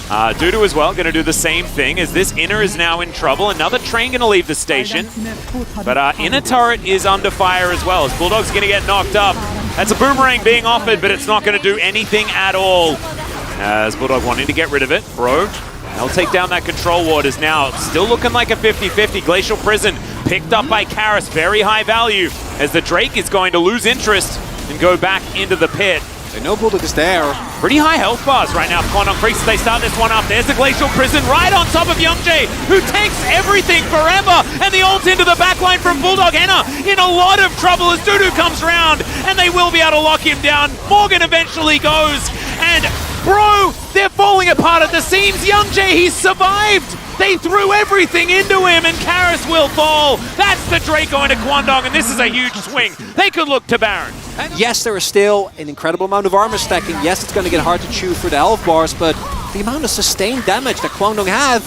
Dudu as well, going to do the same thing as this inner is now in trouble. Another train going to leave the station. But inner turret is under fire as well, as Bulldog's going to get knocked up. That's a boomerang being offered, but it's not going to do anything at all. As Bulldog wanting to get rid of it. Bro, they'll take down that control ward, is now still looking like a 50-50. Glacial Prison picked up by Karis, very high value, as the Drake is going to lose interest and go back into the pit. They know Bulldog is there. Pretty high health bars right now for Quantum Freaks as they start this one up. There's the Glacial Prison right on top of Youngjae, who takes everything forever. And the ult into the backline from Bulldog. Henna in a lot of trouble as Dudu comes round, and they will be able to lock him down. Morgan eventually goes, and bro, they're falling apart at the seams. Youngjae, he's survived. They threw everything into him, and Karis will fall. That's the Drake going to Kwangdong, and this is a huge swing. They could look to Baron. Yes, there is still an incredible amount of armor stacking. Yes, it's going to get hard to chew through the health bars, but the amount of sustained damage that Kwangdong have.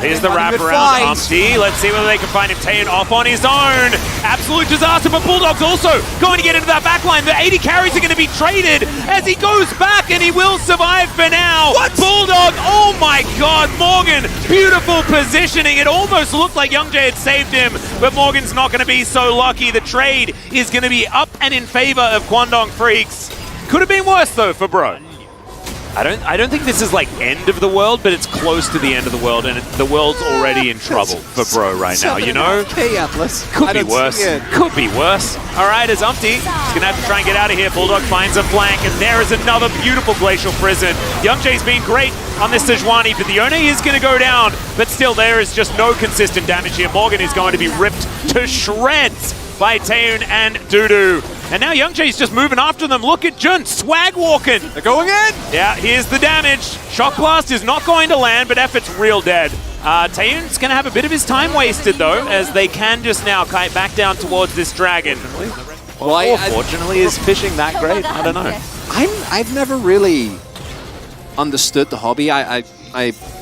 Here's the wraparound Umpty. Let's see whether they can find him. Taeyeon off on his own. Absolute disaster, but Bulldog's also going to get into that backline. The 80 carries are going to be traded as he goes back, and he will survive for now. What? Bulldog, oh my god, Morgan, beautiful positioning. It almost looked like Youngjae had saved him, but Morgan's not going to be so lucky. The trade is going to be up and in favor of Quantum Freaks. Could have been worse though for bro. I don't think this is like end of the world, but it's close to the end of the world, and the world's already in trouble for bro right now, you know? Okay, Atlas. Could be worse. Could be worse. All right, as Umpty is going to have to try and get out of here. Bulldog finds a flank, and there is another beautiful Glacial Prison. Youngjae's been great on this Sejuani, but the Yone is going to go down, but still there is just no consistent damage here. Morgan is going to be ripped to shreds by Taeyeon and Dudu. And now Youngjae's just moving after them. Look at Jun, swag walking. They're going in. Yeah, here's the damage. Shock Blast is not going to land, but Effort's real dead. Taeyeon's going to have a bit of his time wasted, though, as they can just now kite back down towards this dragon. Well, fortunately, is fishing that great? I don't know. I've never really understood the hobby. I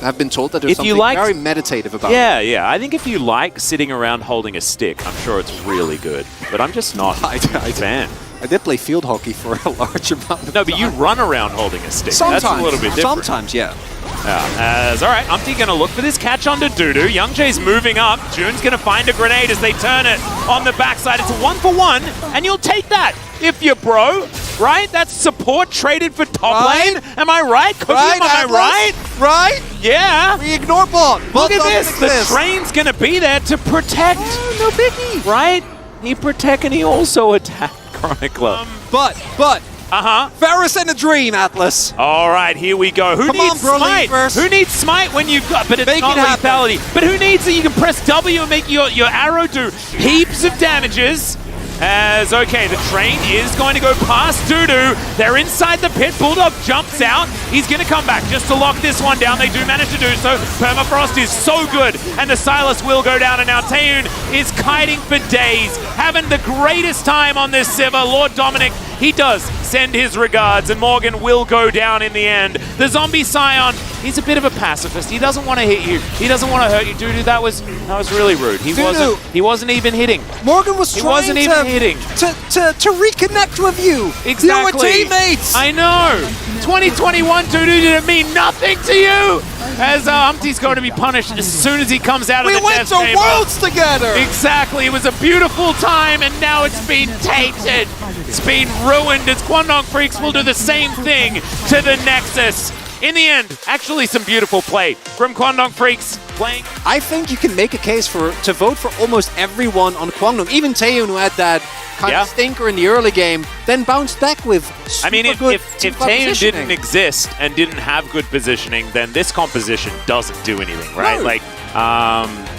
have been told that there's something very meditative about it. Yeah. I think if you like sitting around holding a stick, I'm sure it's really good. But I'm just not a fan. I did play field hockey for a large amount of time. No, but you run around holding a stick. Sometimes. That's a little bit different. Sometimes, yeah. All right, Umpty going to look for this catch onto Dudu. Youngjae's moving up. Jun's going to find a grenade as they turn it on the backside. It's a 1-for-1, and you'll take that if you're bro, right? That's support traded for top lane. Am I right? Am I right? Right? Yeah. We ignore bot. Look at this. The train's going to be there to protect. No biggie. Right? He protect and he also attack Chronicler. But. Ferris and a dream, Atlas. All right, here we go. Who needs smite? Who needs smite when you've got, but it's not lethality. But who needs it? You can press W and make your arrow do heaps of damages. As, okay, the train is going to go past Dudu. They're inside the pit. Bulldog jumps out. He's going to come back just to lock this one down. They do manage to do so. Permafrost is so good, and the Silas will go down. And now Taeyeon is kiting for days, having the greatest time on this Sivir. Lord Dominic, he does send his regards, and Morgan will go down in the end. The zombie Scion, he's a bit of a pacifist. He doesn't want to hit you. He doesn't want to hurt you. Dudu, that was really rude. He wasn't even hitting. Morgan was trying to reconnect with you. Exactly. You were teammates. I know. 2021 Dudu didn't mean nothing to you. As Umpty's going to be punished as soon as he comes out of the death chamber. We went to Worlds together. Exactly. It was a beautiful time, and now it's been tainted. It's been ruined as Quantum Freaks will do the same thing to the Nexus. In the end, actually some beautiful play from Quantum Freaks. playing. I think you can make a case to vote for almost everyone on Kwangdong. Even Taeyun, who had that kind of stinker in the early game, then bounced back with super I mean, if good Taeyun positioning. didn't exist and didn't have good positioning, then this composition doesn't do anything, right? No. Like,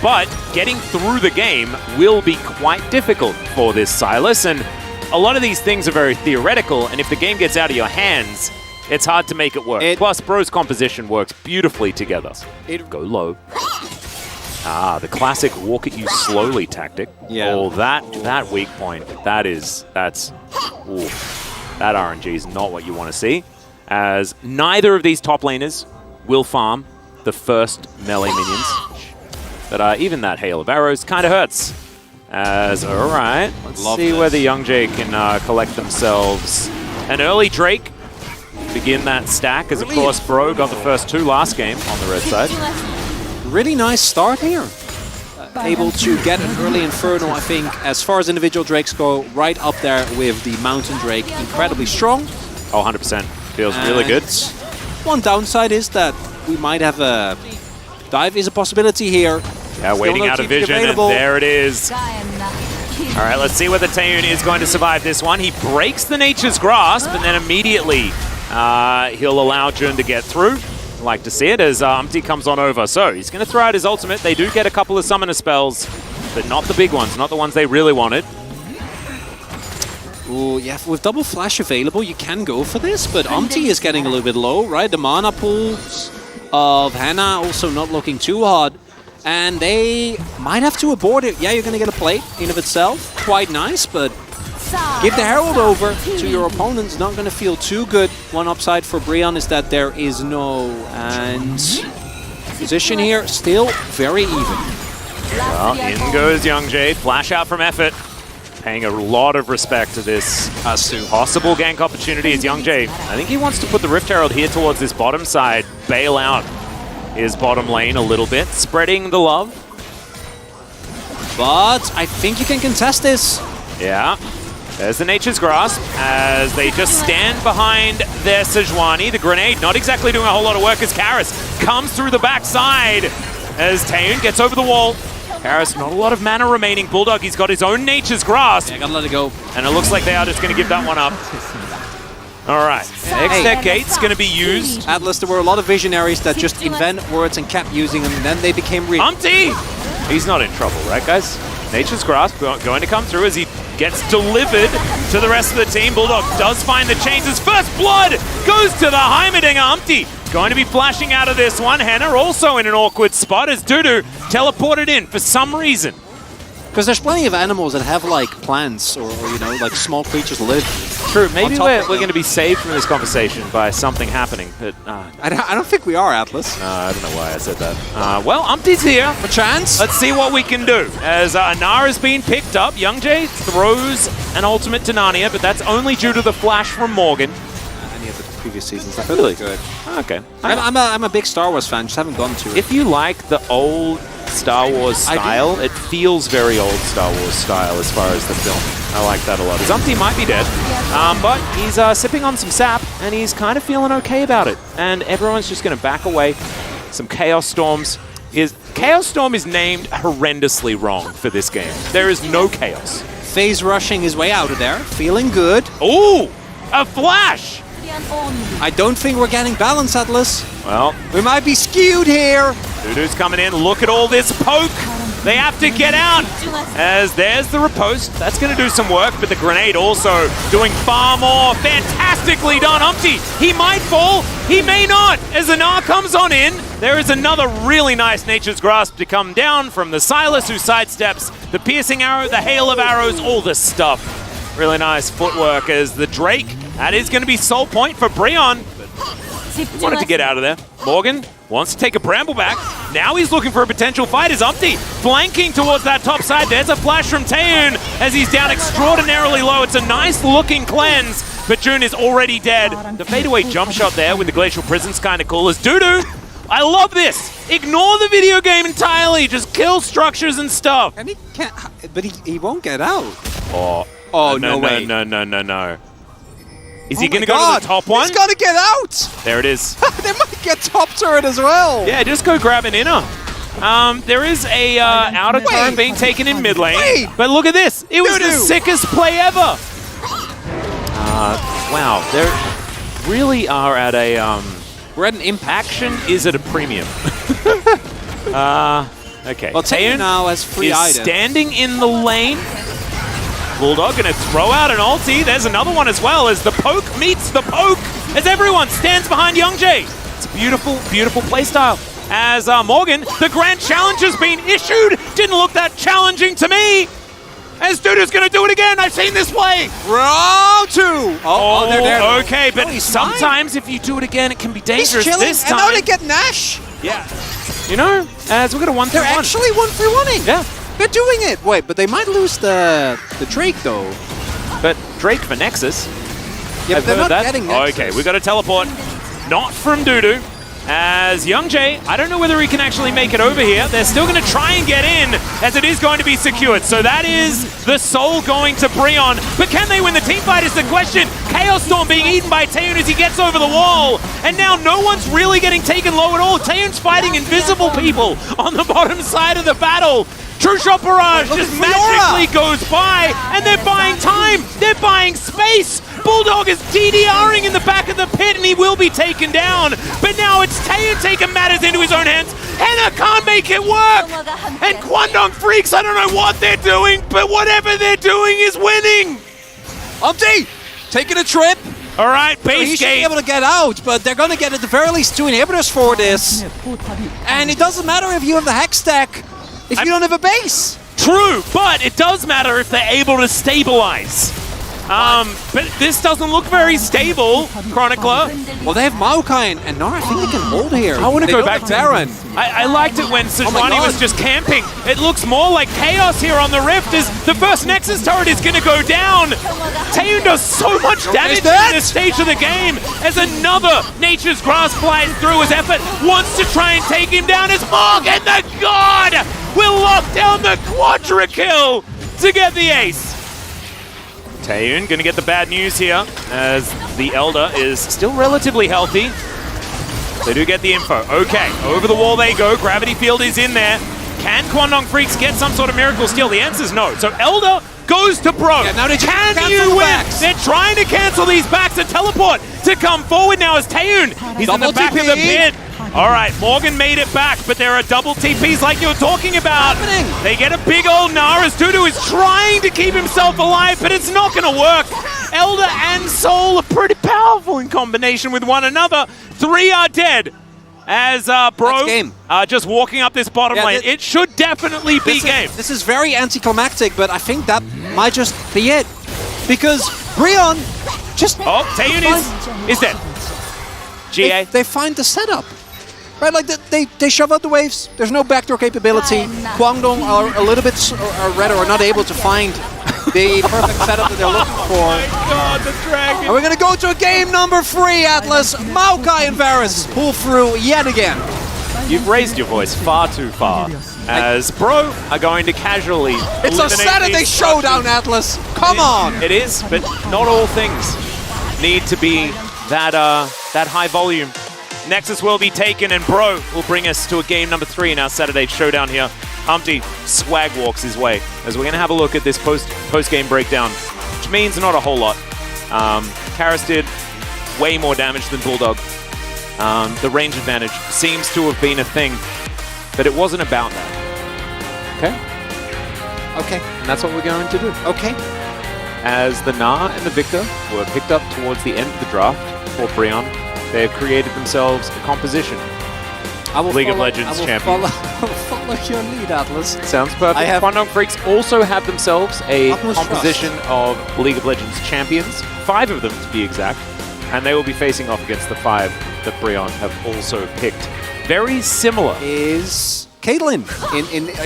but getting through the game will be quite difficult for this Silas, and a lot of these things are very theoretical, and if the game gets out of your hands, it's hard to make it work. Plus, Bro's composition works beautifully together. Go low. The classic walk at you slowly tactic. Yeah. Oh, that weak point. That RNG is not what you want to see, as neither of these top laners will farm the first melee minions. But even that hail of arrows kind of hurts. As, all right, let's see whether Youngjae can collect themselves an early Drake. Begin that stack, as of course Bro got the first 2 last game on the red side. Really nice start here. Able to get an early Inferno, I think, as far as individual Drakes go, right up there with the Mountain Drake. Incredibly strong. Oh, 100%. Feels really good. One downside is that we might have a dive is a possibility here. Yeah, waiting out of vision, and there it is. All right, let's see whether Taeyun is going to survive this one. He breaks the Nature's Grasp, and then immediately he'll allow Jun to get through. Like to see it as Umpty comes on over. So he's going to throw out his ultimate. They do get a couple of summoner spells, but not the big ones, not the ones they really wanted. Ooh, yeah, with double flash available, you can go for this, but Umpty is getting a little bit low, right? The mana pools of Hannah also not looking too hot, and they might have to abort it. Yeah, you're going to get a plate in of itself. Quite nice, but give the Herald over to your opponent's not going to feel too good. One upside for Brion is that there is no... And position here still very even. Well, in goes Youngjae. Flash out from Effort. Paying a lot of respect to this possible gank opportunity as Youngjae. I think he wants to put the Rift Herald here towards this bottom side. Bail out his bottom lane a little bit. Spreading the love. But I think you can contest this. Yeah. There's the Nature's Grasp as they just stand behind their Sejuani. The grenade not exactly doing a whole lot of work as Karis comes through the backside as Taeyun gets over the wall. Karis, not a lot of mana remaining. Bulldog, he's got his own Nature's Grasp. Yeah, gotta let it go. And it looks like they are just going to give that one up. All right. X-Tech Gate's going to be used. Atlas, there were a lot of visionaries that just invent words and kept using them, and then they became real. Umpty! He's not in trouble, right, guys? Nature's Grasp going to come through as he gets delivered to the rest of the team. Bulldog does find the chains. His first blood goes to the Heimerdinger. Umpty going to be flashing out of this one. Hannah also in an awkward spot as Dudu teleported in for some reason. Because there's plenty of animals that have like plants or you know, like small creatures live. True, maybe we're going to be saved from this conversation by something happening. But I don't think we are, Atlas. I don't know why I said that. Well, Umpty's here. A chance? Let's see what we can do. As Anara's been picked up, Youngjae throws an ultimate to Narnia, but that's only due to the flash from Morgan. Any of the previous seasons, I feel really good. Okay. I'm a big Star Wars fan, just haven't gone to it. If you like the old Star Wars style, it feels very old Star Wars style as far as the film. I like that a lot. Umpty might be dead, but he's sipping on some sap, and he's kind of feeling okay about it. And everyone's just going to back away. Some Chaos Storms. Chaos Storm is named horrendously wrong for this game. There is no Chaos. Phase rushing his way out of there, feeling good. Ooh! A flash! I don't think we're getting balance, Atlas. Well, we might be skewed here. Dudu's coming in. Look at all this poke. They have to get out. As there's the riposte. That's going to do some work, but the grenade also doing far more. Fantastically done. Umpty, he might fall. He may not. As Anar comes on in, there is another really nice Nature's Grasp to come down from the Silas, who sidesteps the piercing arrow, the hail of arrows, all this stuff. Really nice footwork as the Drake. That is going to be soul point for Brion. He wanted to get out of there. Morgan wants to take a bramble back. Now he's looking for a potential fight as Umpty flanking towards that top side. There's a flash from Taeyun as he's down extraordinarily low. It's a nice looking cleanse, but Jun is already dead. The fadeaway jump shot there with the Glacial Prison's kind of cool as Dudu. I love this. Ignore the video game entirely. Just kill structures and stuff. And he can't, but he won't get out. Oh, no way. No. Is he going to go to the top one? He's got to get out! There it is. They might get top turret as well. Yeah, just go grab an inner. There is a outer turret being taken in mid lane. Wait. But look at this. It was the sickest play ever. Wow, they really are at a... We're at an impact. Action is at a premium. Okay. Well, Taeyeon now has free is items. standing in the lane. Bulldog gonna throw out an ulti. There's another one as well as the poke meets the poke as everyone stands behind Youngjae. It's a beautiful, beautiful playstyle. As Morgan, the grand challenge has been issued. Didn't look that challenging to me. As Dudu's gonna do it again. I've seen this play. Round 2. Oh, they're there. Okay, but he's sometimes if you do it again, it can be He's dangerous. chilling, This and now time, they get Nash. yeah. You know, as we're gonna 1-3-1. They're actually 1-3-1-ing. Yeah. They're doing it. Wait, but they might lose the Drake, though. But Drake for Nexus. Yeah, I've but they're heard not that. getting Nexus. Okay, we got a teleport. Not from Dudu. As Youngjae, I don't know whether he can actually make it over here. They're still going to try and get in, as it is going to be secured. So that is the soul going to Breon. But can they win the team fight is the question. Chaos Storm being eaten by Taeyeon as he gets over the wall. And now no one's really getting taken low at all. Taeyeon's fighting invisible people on the bottom side of the battle. True Shot Barrage just magically goes by, and they're buying time. They're buying space. Bulldog is DDRing in the back of the pit, and he will be taken down. But now it's Taeyeon taking matters into his own hands. Henna can't make it work. And Kwangdong Freaks, I don't know what they're doing, but whatever they're doing is winning. Umpty, taking a trip. All right, He base should be gate. able to get out, but they're going to get at the very least 2 inhibitors for this. And it doesn't matter if you have the hack stack, if you don't have a base. True, but it does matter if they're able to stabilize. But this doesn't look very stable, Chronicler. Well, they have Maokai and Nara. I think they can hold here. I want to They go don't back have to Baron. I liked it when Sejuani God. was just camping. It looks more like chaos here on the Rift as the first Nexus turret is going to go down. Taeyeon does so much damage in this stage of the game as another Nature's Grasp flies through his effort. Wants to try and take him down as Morgan the God will lock down the quadra kill to get the ace. Taeyeon going to get the bad news here as the Elder is still relatively healthy. They do get the info. Okay, over the wall they go. Gravity Field is in there. Can Kwangdong Freaks get some sort of miracle steal? The answer is no. So Elder goes to Bro. Yeah, now they Can cancel you the win? backs. They're trying to cancel these backs. A teleport to come forward now as Taeyeon. He's in the Double back of TP. the pit. All right, Morgan made it back, but there are double TPs like you were talking about. Happening. They get a big old Nara's. Dudu is trying to keep himself alive, but it's not going to work. Elder and Soul are pretty powerful in combination with one another. 3 are dead. As Bro game. just walking up this bottom Yeah, lane. It should definitely be game. This is very anticlimactic, but I think that might just be it. Because Breon just... Oh, Taeyeon is dead. GA. They find the setup. Right, like they shove out the waves. There's no backdoor capability. Kwangdong are a little bit, or rather, are not able to find the perfect setup that they're looking for. God, the dragon. And we're gonna go to game number 3, Atlas. Maokai and Varus pull through yet again. You've raised your voice far too far. As Bro are going to casually It's a eliminate Saturday these showdown, Atlas. Come on. It is, but not all things need to be that high volume. Nexus will be taken, and Bro will bring us to a game number 3 in our Saturday showdown here. Humpty swag walks his way, as we're going to have a look at this post-game breakdown, which means not a whole lot. Karis did way more damage than Bulldog. The range advantage seems to have been a thing, but it wasn't about that. Okay? Okay. And that's what we're going to do. Okay. As the Na and the Victor were picked up towards the end of the draft for Breon, they have created themselves a composition. League of Legends champion. I will follow your lead, Atlas. Sounds perfect. I have- Kwangdong Freaks also have themselves a Utmost composition of League of Legends champions, 5 of them to be exact, and they will be facing off against the 5 that Breon have also picked. Very similar. Is Caitlyn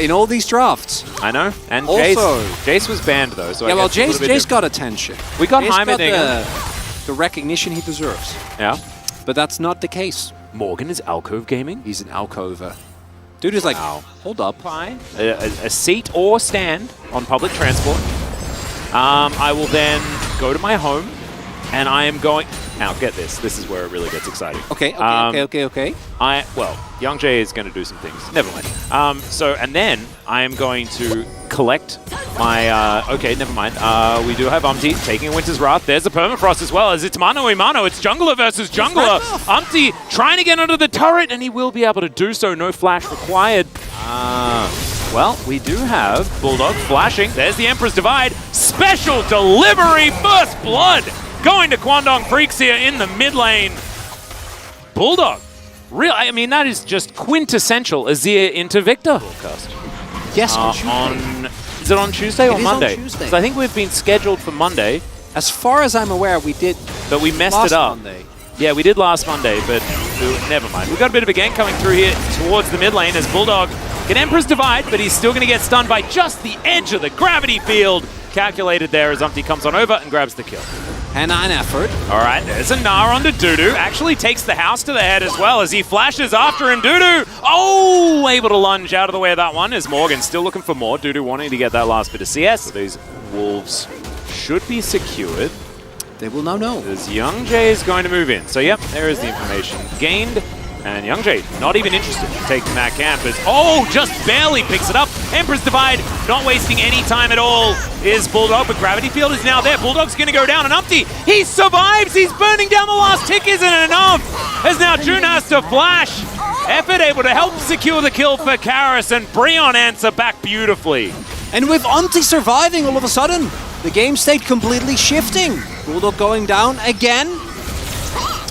in all these drafts. I know. And Also- Jace was banned though, so Yeah, I well, guess it's a little bit Jace different. got attention. We got Jace Heimerdinger. the recognition he deserves. Yeah. But that's not the case. Morgan is Alcove Gaming. He's an alcover. Dude is like, hold up. A seat or stand on public transport. I will then go to my home And I am going... Now, get this. This is where it really gets exciting. Okay. Well, Young Jay is going to do some things. Never mind. And then I am going to collect my... okay, never mind. We do have Umti taking Winter's Wrath. There's a Permafrost as well, as it's mano a mano. It's jungler versus jungler. Umti trying to get under the turret, and he will be able to do so. No flash required. Well, we do have Bulldog flashing. There's the Emperor's Divide. Special delivery, first blood. Going to Kwangdong Freaks here in the mid lane. Bulldog. I mean, that is just quintessential Azir into Victor. Broadcast. Yes, on Tuesday. Is it on Tuesday or it Monday? Is on Tuesday. 'Cause I think we've been scheduled for Monday. As far as I'm aware, we did. But we messed last it up. Monday. Yeah, we did last Monday, but never mind. We've got a bit of a gank coming through here towards the mid lane as Bulldog can Emperor's Divide, but he's still going to get stunned by just the edge of the gravity field. Calculated there as Umti comes on over and grabs the kill. And an effort. All right, there's a Gnar onto Dudu. Actually takes the house to the head as well as he flashes after him. Dudu, oh, able to lunge out of the way of that one as Morgan still looking for more. Dudu wanting to get that last bit of CS. These wolves should be secured. They will now know. As Young Jay is going to move in. So, yep, there is the information gained. And Young Jay not even interested in taking that camp as, oh, just barely picks it up. Emperor's Divide, not wasting any time at all, is Bulldog, but Gravity Field is now there. Bulldog's going to go down, and Umti, he survives! He's burning down the last tick, isn't it enough? As now June has to flash. Effort able to help secure the kill for Karis, and Breon answer back beautifully. And with Umti surviving all of a sudden, the game state completely shifting. Bulldog going down again.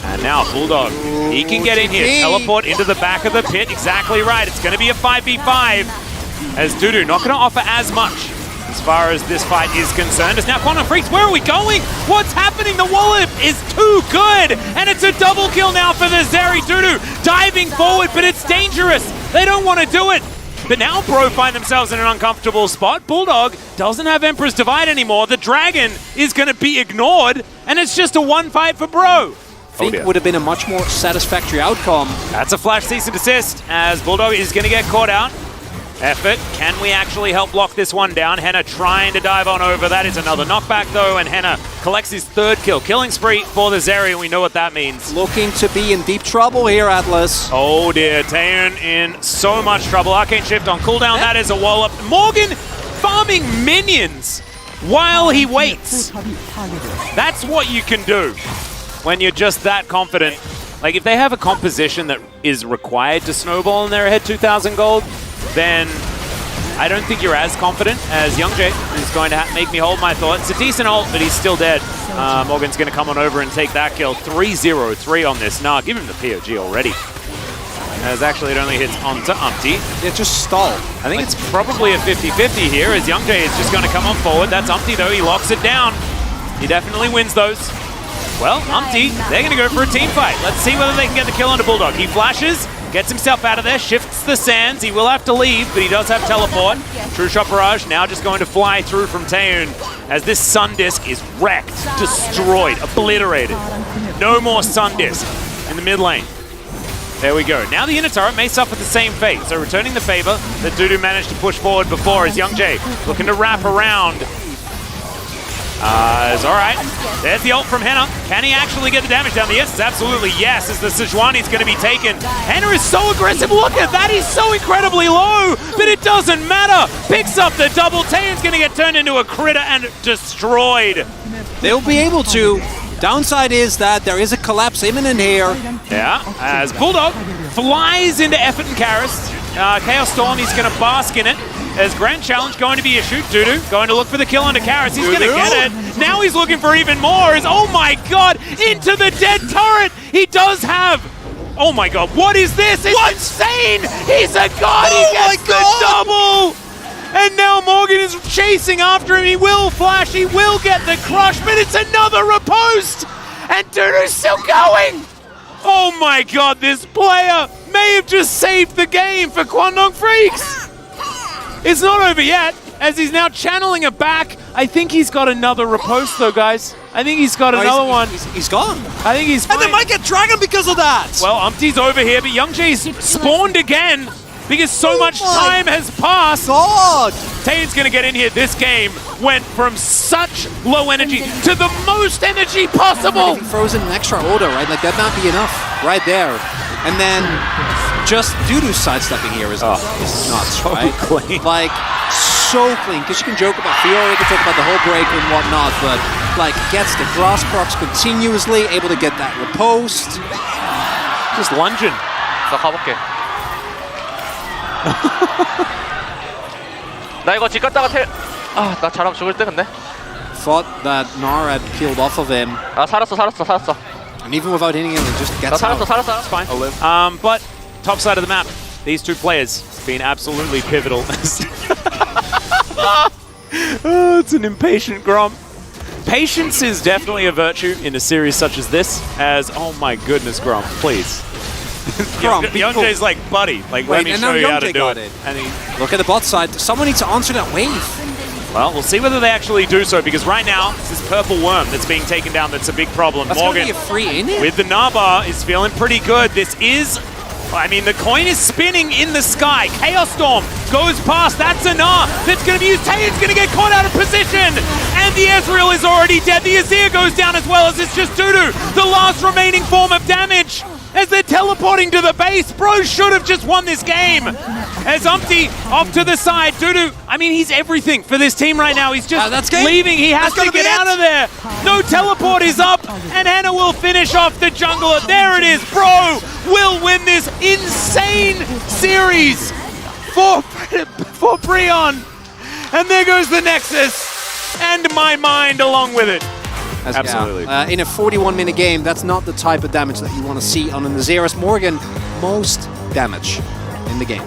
And now Bulldog, he can get in here, teleport into the back of the pit. Exactly right. It's going to be a 5v5 as Dudu not going to offer as much as far as this fight is concerned. As now Kwangdong Freaks, where are we going? What's happening? The wallop is too good. And it's a double kill now for the Zeri. Dudu diving forward, but it's dangerous. They don't want to do it. But now Bro find themselves in an uncomfortable spot. Bulldog doesn't have Emperor's Divide anymore. The Dragon is going to be ignored, and it's just a 1-5 for Bro. I think would have been a much more satisfactory outcome. That's a flash cease and desist as Bulldog is going to get caught out. Effort. Can we actually help lock this one down? Henna trying to dive on over. That is another knockback though, and Henna collects his third kill. Killing spree for the Zeri, and we know what that means. Looking to be in deep trouble here, Atlas. Oh dear, Taeyeon in so much trouble. Arcane Shift on cooldown. That is a wallop. Morgan farming minions while he waits. That's what you can do when you're just that confident. Like, if they have a composition that is required to snowball in their head 2,000 gold, then I don't think you're as confident as Young Jay is going to make me hold my thought. It's a decent ult, but he's still dead. Morgan's going to come on over and take that kill. 3-0-3 on this. Nah, give him the POG already. As actually it only hits onto Umti. It just stalled. I think it's probably a 50-50 here as Young Jay is just going to come on forward. That's Umti though, he locks it down. He definitely wins those. Well, Umti, they're going to go for a team fight. Let's see whether they can get the kill onto Bulldog. He flashes, gets himself out of there, shifts the sands. He will have to leave, but he does have teleport. True Shot Barrage now just going to fly through from Taeyeon as this Sun Disc is wrecked, destroyed, obliterated. No more Sun Disc in the mid lane. There we go. Now the inner turret may suffer the same fate. So returning the favor that Dudu managed to push forward before is Young Jay looking to wrap around. All right, there's the ult from Henna. Can he actually get the damage down? The yes is absolutely yes, as the Sejuani's going to be taken. Henna is so aggressive. Look at that. He's so incredibly low, but it doesn't matter. Picks up the double. Taeyeon's going to get turned into a critter and destroyed. They'll be able to. Downside is that there is a collapse imminent here. Yeah, as Bulldog flies into Effort and Karis. Chaos Storm, he's going to bask in it. As Grand Challenge going to be issued. Dudu going to look for the kill onto Karis. He's going to get it. Now he's looking for even more. Oh my god, into the dead turret. He does have... Oh my god, what is this? It's insane. He's a god. He gets the double. And now Morgan is chasing after him. He will flash. He will get the crush, but it's another riposte. And Dudu's still going. Oh my god, this player may have just saved the game for Kwangdong Freaks. It's not over yet, as he's now channeling it back. I think he's got another riposte though, guys. I think he's got another one. He's gone. I think he's fine. And they might get Dragon because of that. Well, Umti's over here, but Young Jay's spawned again because so much time has passed. God. Tane's going to get in here. This game went from such low energy to the most energy possible. If he throws in an extra order, right? Like, that might be enough right there. And then just Dudu's sidestepping here is nuts, so right? clean. Like, so clean. Because you can joke about Fiora, you can talk about the whole break and whatnot, but, like, gets the grass procs continuously, able to get that riposte. Just lunging. 나 가볼게. 나 이거 집 갔다가 나 잘하면 죽을 때 근데. Thought that Nar had peeled off of him, 아 살았어. and even without hitting him, it just 나 gets out. 살았어. It's fine. But top side of the map, these two players being absolutely pivotal. Oh, it's an impatient Grom. Patience is definitely a virtue in a series such as this, as, oh my goodness, Grom, please. Grom, Yonje's like, buddy, like, let me and show now you how to Yonje do got it. it. And he, Look at the bot side. Someone needs to answer that wave. well, we'll see whether they actually do so, because right now, it's this purple worm that's being taken down that's a big problem. That's going to Morgan, be a free in it. with the Naba, is feeling pretty good. This is, I mean, the coin is spinning in the sky. Chaos Storm goes past. That's a Nar that's going to be used. Tayan's going to get caught out of position. And the Ezreal is already dead. The Azir goes down as well, as it's just Dudu, the last remaining form of damage. As they're teleporting to the base. Bro should have just won this game. As Umpty off to the side. Dudu, I mean, he's everything for this team right now. He's just leaving. He has to get out of there. No teleport is up. And Hannah will finish off the jungler. There it is. Bro will win this insane series for Breon. And there goes the Nexus. And my mind along with it. Absolutely. Yeah. In a 41-minute game, that's not the type of damage that you want to see on an Azirus Morgan. Most damage in the game.